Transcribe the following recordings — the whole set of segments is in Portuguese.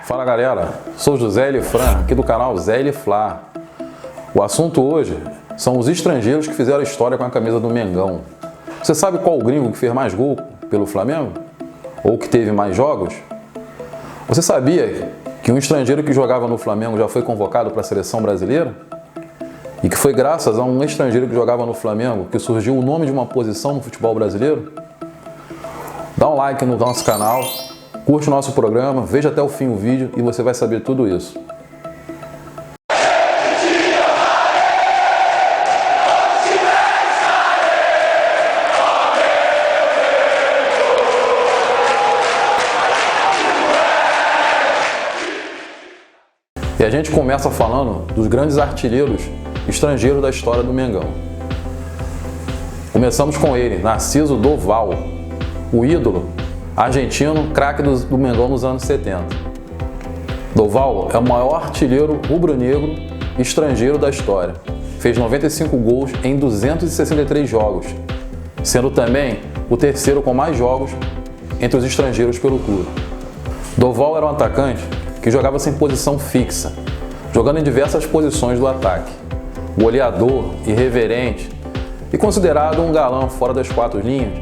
Fala galera, sou José Elifran, aqui do canal Zé Eliflá. O assunto hoje são os estrangeiros que fizeram história com a camisa do Mengão. Você sabe qual o gringo que fez mais gol pelo Flamengo? Ou que teve mais jogos? Você sabia que um estrangeiro que jogava no Flamengo já foi convocado para a seleção brasileira? E que foi graças a um estrangeiro que jogava no Flamengo que surgiu o nome de uma posição no futebol brasileiro? Dá um like no nosso canal, curte o nosso programa, veja até o fim o vídeo e você vai saber tudo isso. E a gente começa falando dos grandes artilheiros estrangeiros da história do Mengão. Começamos com ele, Narciso Doval, o ídolo argentino, craque do Mengão nos anos 70. Doval é o maior artilheiro rubro-negro estrangeiro da história. Fez 95 gols em 263 jogos, sendo também o terceiro com mais jogos entre os estrangeiros pelo clube. Doval era um atacante que jogava sem posição fixa, jogando em diversas posições do ataque. Goleador, irreverente e considerado um galã fora das quatro linhas,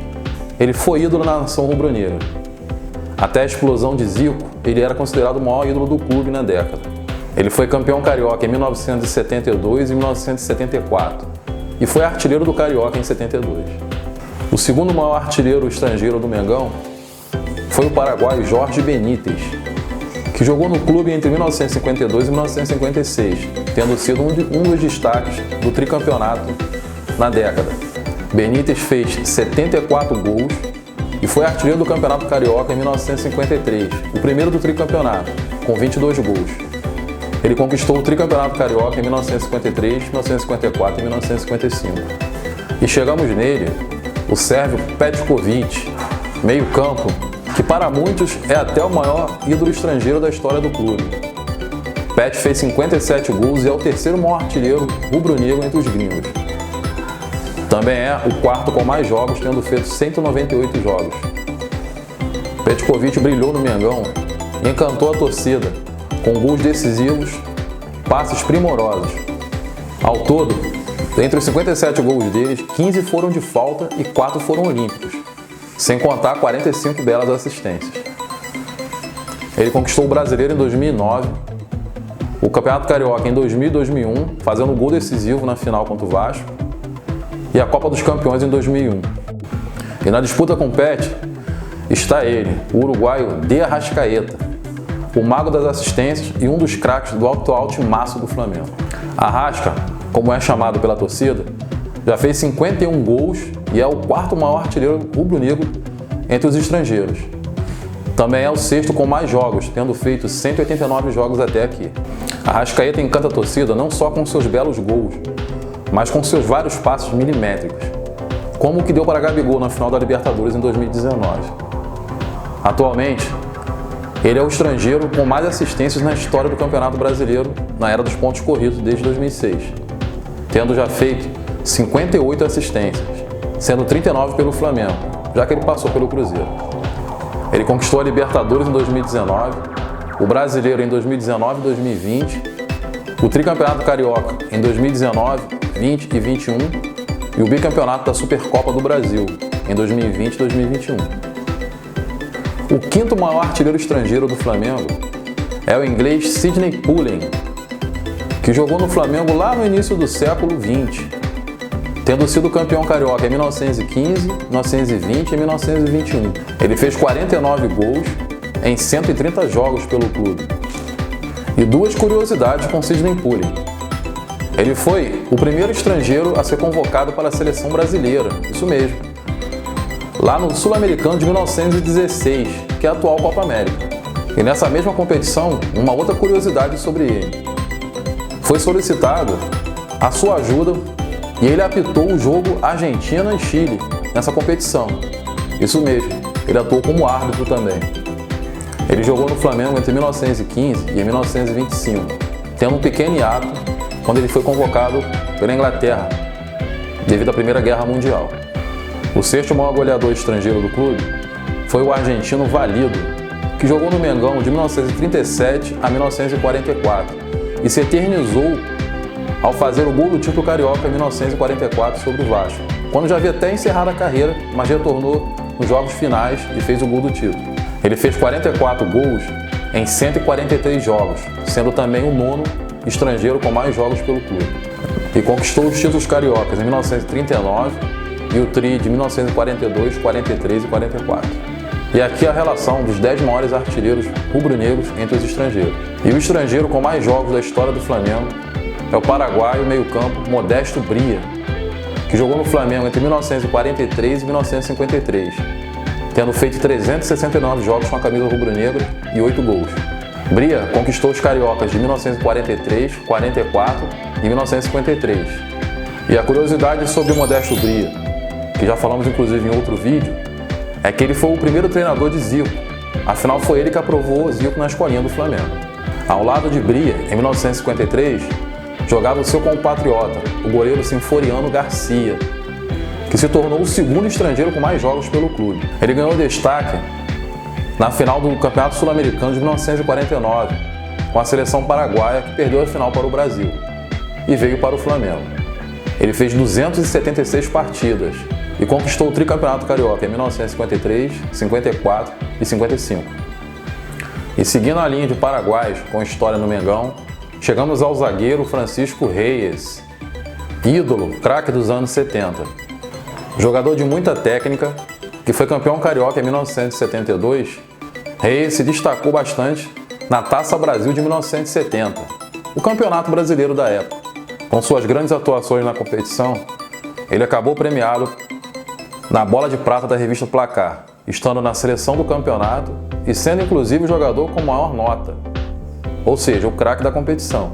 ele foi ídolo na nação rubro-negra. Até a explosão de Zico, ele era considerado o maior ídolo do clube na década. Ele foi campeão carioca em 1972 e 1974 e foi artilheiro do Carioca em 72. O segundo maior artilheiro estrangeiro do Mengão foi o paraguaio Jorge Benítez, que jogou no clube entre 1952 e 1956, tendo sido um dos destaques do tricampeonato na década. Benítez fez 74 gols e foi artilheiro do Campeonato Carioca em 1953, o primeiro do tricampeonato, com 22 gols. Ele conquistou o tricampeonato carioca em 1953, 1954 e 1955. E chegamos nele, o sérvio Petković, meio-campo, que para muitos é até o maior ídolo estrangeiro da história do clube. Pet fez 57 gols e é o terceiro maior artilheiro rubro-negro entre os gringos. Também é o quarto com mais jogos, tendo feito 198 jogos. Petković brilhou no Mengão e encantou a torcida, com gols decisivos, passes primorosos. Ao todo, entre os 57 gols deles, 15 foram de falta e 4 foram olímpicos, sem contar 45 belas assistências. Ele conquistou o Brasileiro em 2009, o Campeonato Carioca em 2000 e 2001, fazendo um gol decisivo na final contra o Vasco, e a Copa dos Campeões em 2001. E na disputa com o Pet está ele, o uruguaio De Arrascaeta, o mago das assistências e um dos craques do atual timaço do Flamengo. Arrasca, como é chamado pela torcida, já fez 51 gols e é o quarto maior artilheiro rubro-negro entre os estrangeiros. Também é o sexto com mais jogos, tendo feito 189 jogos até aqui. Arrascaeta encanta a torcida não só com seus belos gols, mas com seus vários passos milimétricos, como o que deu para Gabigol na final da Libertadores em 2019. Atualmente, ele é o estrangeiro com mais assistências na história do Campeonato Brasileiro na era dos pontos corridos desde 2006, tendo já feito 58 assistências, sendo 39 pelo Flamengo, já que ele passou pelo Cruzeiro. Ele conquistou a Libertadores em 2019, o Brasileiro em 2019 e 2020, o Tricampeonato Carioca em 2019, 20 e 21 e o bicampeonato da Supercopa do Brasil em 2020 e 2021. O quinto maior artilheiro estrangeiro do Flamengo é o inglês Sidney Poulin, que jogou no Flamengo lá no início do século XX, tendo sido campeão carioca em 1915, 1920 e 1921. Ele fez 49 gols em 130 jogos pelo clube. E duas curiosidades com Sidney Poulin. Ele foi o primeiro estrangeiro a ser convocado para a seleção brasileira, isso mesmo, lá no Sul-Americano de 1916, que é a atual Copa América. E nessa mesma competição, uma outra curiosidade sobre ele. Foi solicitado a sua ajuda e ele apitou o jogo Argentina e Chile nessa competição. Isso mesmo, ele atuou como árbitro também. Ele jogou no Flamengo entre 1915 e 1925, tendo um pequeno hiato quando ele foi convocado pela Inglaterra, devido à Primeira Guerra Mundial. O sexto maior goleador estrangeiro do clube foi o argentino Valido, que jogou no Mengão de 1937 a 1944 e se eternizou ao fazer o gol do título carioca em 1944 sobre o Vasco, quando já havia até encerrado a carreira, mas retornou nos jogos finais e fez o gol do título. Ele fez 44 gols em 143 jogos, sendo também o nono estrangeiro com mais jogos pelo clube. E conquistou os títulos cariocas em 1939 e o tri de 1942, 43 e 44. E aqui a relação dos 10 maiores artilheiros rubro-negros entre os estrangeiros. E o estrangeiro com mais jogos da história do Flamengo é o paraguaio meio-campo Modesto Bria, que jogou no Flamengo entre 1943 e 1953, tendo feito 369 jogos com a camisa rubro-negra e 8 gols. Bria conquistou os cariocas de 1943, 44 e 1953. E a curiosidade sobre o Modesto Bria, que já falamos inclusive em outro vídeo, é que ele foi o primeiro treinador de Zico, afinal foi ele que aprovou o Zico na escolinha do Flamengo. Ao lado de Bria, em 1953, jogava o seu compatriota, o goleiro Sinforiano Garcia, que se tornou o segundo estrangeiro com mais jogos pelo clube. Ele ganhou destaque na final do Campeonato Sul-Americano de 1949, com a seleção paraguaia que perdeu a final para o Brasil e veio para o Flamengo. Ele fez 276 partidas e conquistou o tricampeonato carioca em 1953, 54 e 55. E seguindo a linha de paraguaios com história no Mengão, chegamos ao zagueiro Francisco Reyes, ídolo, craque dos anos 70. Jogador de muita técnica, que foi campeão carioca em 1972, Reyes se destacou bastante na Taça Brasil de 1970, o campeonato brasileiro da época. Com suas grandes atuações na competição, ele acabou premiado na bola de prata da revista Placar, estando na seleção do campeonato e sendo inclusive o jogador com maior nota, ou seja, o craque da competição.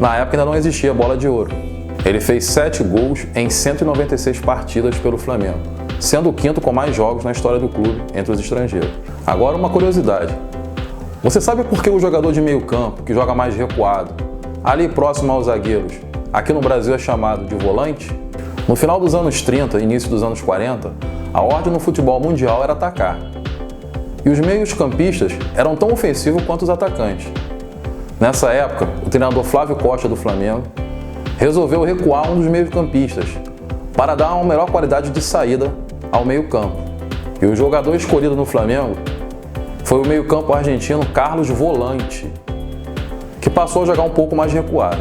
Na época ainda não existia bola de ouro. Ele fez 7 gols em 196 partidas pelo Flamengo, sendo o quinto com mais jogos na história do clube entre os estrangeiros. Agora uma curiosidade. Você sabe por que o jogador de meio campo, que joga mais recuado, ali próximo aos zagueiros, aqui no Brasil é chamado de volante? No final dos anos 30 e início dos anos 40, a ordem no futebol mundial era atacar. E os meios-campistas eram tão ofensivos quanto os atacantes. Nessa época, o treinador Flávio Costa do Flamengo resolveu recuar um dos meio-campistas para dar uma melhor qualidade de saída ao meio-campo. E o jogador escolhido no Flamengo foi o meio-campo argentino Carlos Volante, que passou a jogar um pouco mais recuado.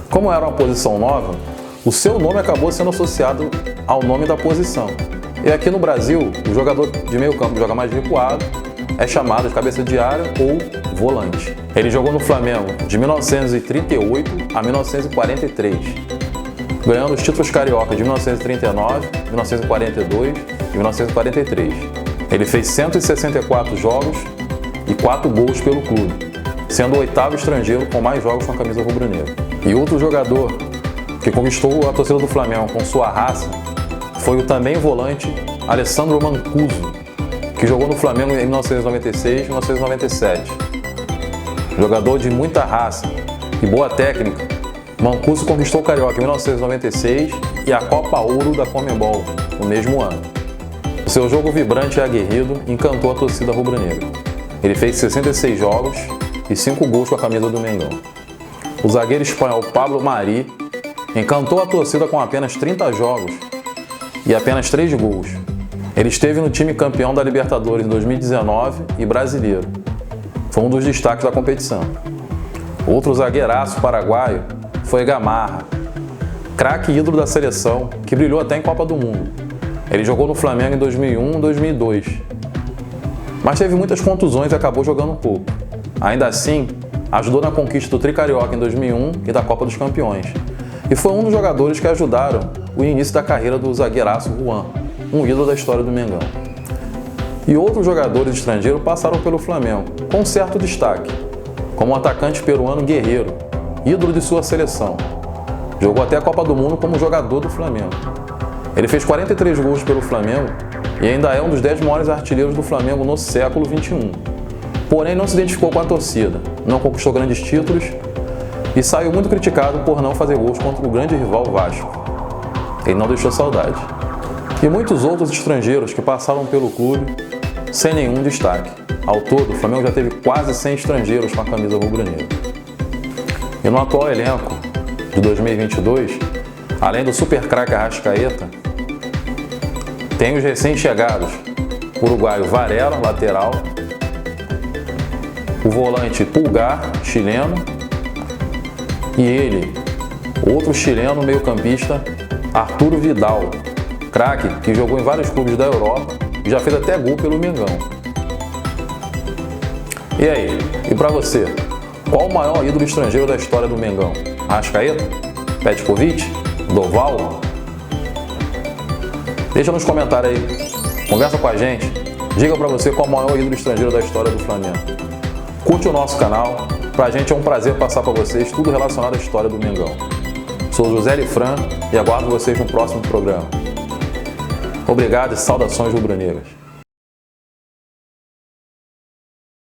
Como era uma posição nova, o seu nome acabou sendo associado ao nome da posição. E aqui no Brasil, o jogador de meio campo que joga mais recuado é chamado de cabeça de área ou volante. Ele jogou no Flamengo de 1938 a 1943, ganhando os títulos carioca de 1939, 1942 e 1943. Ele fez 164 jogos e 4 gols pelo clube, sendo o 8º estrangeiro com mais jogos com a camisa rubro-negra. E outro jogador que conquistou a torcida do Flamengo com sua raça foi o também volante Alessandro Mancuso, que jogou no Flamengo em 1996 e 1997. Jogador de muita raça e boa técnica, Mancuso conquistou o Carioca em 1996 e a Copa Ouro da Conmebol no mesmo ano. O seu jogo vibrante e aguerrido encantou a torcida rubro-negra. Ele fez 66 jogos e 5 gols com a camisa do Mengão. O zagueiro espanhol Pablo Mari encantou a torcida com apenas 30 jogos e apenas 3 gols. Ele esteve no time campeão da Libertadores em 2019 e brasileiro. Foi um dos destaques da competição. Outro zagueiraço paraguaio foi Gamarra, craque ídolo da seleção, que brilhou até em Copa do Mundo. Ele jogou no Flamengo em 2001 e 2002, mas teve muitas contusões e acabou jogando pouco. Ainda assim, ajudou na conquista do Tricarioca em 2001 e da Copa dos Campeões. E foi um dos jogadores que ajudaram o início da carreira do zagueiraço Juan, um ídolo da história do Mengão. E outros jogadores estrangeiros passaram pelo Flamengo, com certo destaque, como o atacante peruano Guerreiro, ídolo de sua seleção. Jogou até a Copa do Mundo como jogador do Flamengo. Ele fez 43 gols pelo Flamengo e ainda é um dos 10 maiores artilheiros do Flamengo no século XXI. Porém, não se identificou com a torcida, não conquistou grandes títulos e saiu muito criticado por não fazer gols contra o grande rival Vasco. Ele não deixou saudade. E muitos outros estrangeiros que passaram pelo clube sem nenhum destaque. Ao todo, o Flamengo já teve quase 100 estrangeiros com a camisa rubro-negra. E no atual elenco de 2022, além do super craque Arrascaeta, tem os recém-chegados, uruguaio Varela, lateral, o volante Pulgar, chileno, e ele, outro chileno meio-campista, Arturo Vidal, craque que jogou em vários clubes da Europa e já fez até gol pelo Mengão. E aí, e pra você, qual o maior ídolo estrangeiro da história do Mengão? Arrascaeta? Petkovic? Doval? Deixa nos comentários aí, conversa com a gente, diga pra você qual o maior ídolo estrangeiro da história do Flamengo. Curte o nosso canal, pra gente é um prazer passar pra vocês tudo relacionado à história do Mengão. Sou José Lifran e aguardo vocês no próximo programa. Obrigado e saudações rubro-negras.